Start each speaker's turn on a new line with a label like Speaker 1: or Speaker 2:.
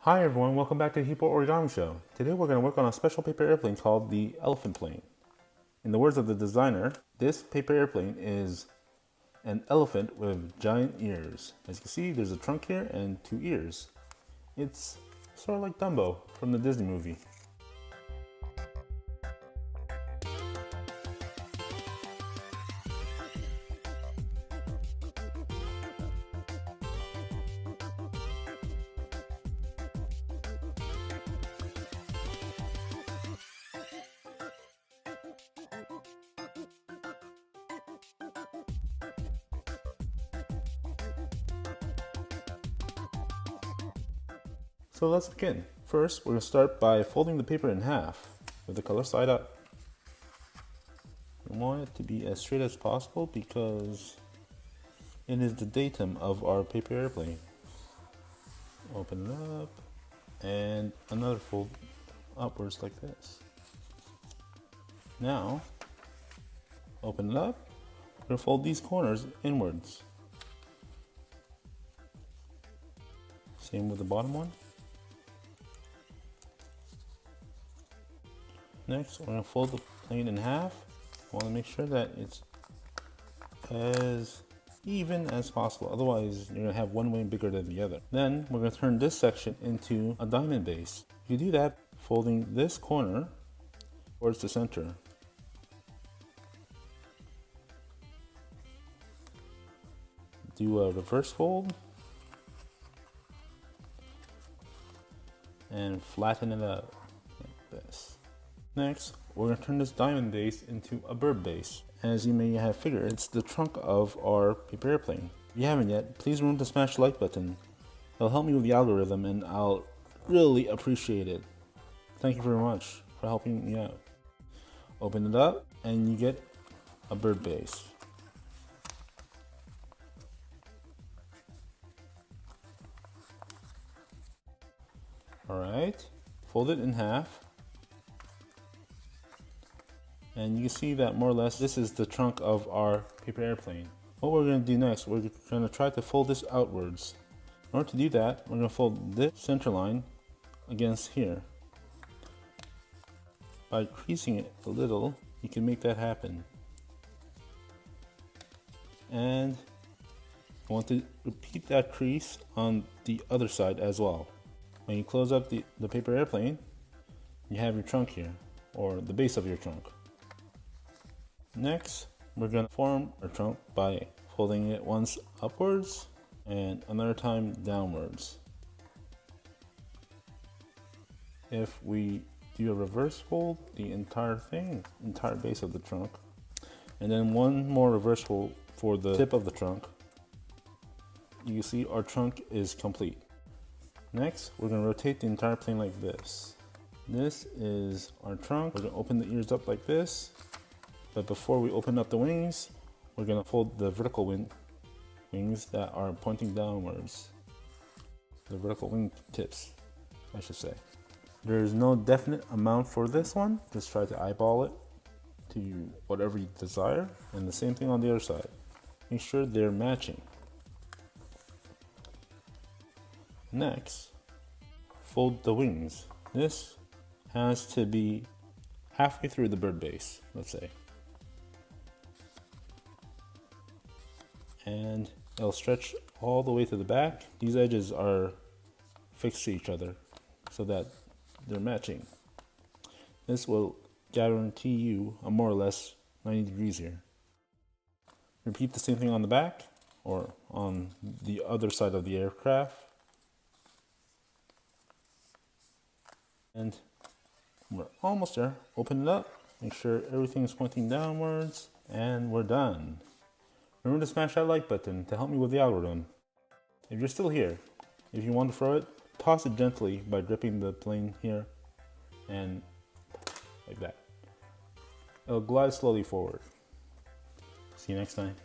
Speaker 1: Hi everyone, welcome back to Heap Art Origami Show. Today we're going to work on a special paper airplane called the elephant plane. In the words of the designer, this paper airplane is an elephant with giant ears. As you can see, there's a trunk here and two ears. It's sort of like Dumbo from the Disney movie. So let's begin. First, we're going to start by folding the paper in half with the color side up. We want it to be as straight as possible because it is the datum of our paper airplane. Open it up and another fold upwards like this. Now, open it up. We're going to fold these corners inwards. Same with the bottom one. Next, we're going to fold the plane in half. I want to make sure that it's as even as possible, otherwise you're going to have one wing bigger than the other. Then we're going to turn this section into a diamond base. You do that folding this corner towards the center. Do a reverse fold and flatten it out like this. Next, we're going to turn this diamond base into a bird base. As you may have figured, it's the trunk of our paper airplane. If you haven't yet, please remember to smash the like button. It'll help me with the algorithm and I'll really appreciate it. Thank you very much for helping me out. Open it up and you get a bird base. Alright, fold it in half. And you can see that more or less this is the trunk of our paper airplane. What we're going to do next, we're going to try to fold this outwards. In order to do that, we're going to fold this center line against here. By creasing it a little, you can make that happen. And I want to repeat that crease on the other side as well. When you close up the paper airplane, you have your trunk here, or the base of your trunk. Next, we're going to form our trunk by folding it once upwards and another time downwards. If we do a reverse fold, the entire base of the trunk, and then one more reverse fold for the tip of the trunk, you can see our trunk is complete. Next, we're going to rotate the entire plane like this. This is our trunk. We're going to open the ears up like this. But before we open up the wings, we're going to fold the vertical wings that are pointing downwards. The vertical wing tips, I should say. There's no definite amount for this one. Just try to eyeball it to whatever you desire. And the same thing on the other side. Make sure they're matching. Next, fold the wings. This has to be halfway through the bird base, let's say. And it'll stretch all the way to the back. These edges are fixed to each other so that they're matching. This will guarantee you a more or less 90 degrees here. Repeat the same thing on the back or on the other side of the aircraft. And we're almost there. Open it up, make sure everything is pointing downwards, and we're done. Remember to smash that like button to help me with the algorithm. If you're still here, if you want to throw it, toss it gently by gripping the plane here and like that. It'll glide slowly forward. See you next time.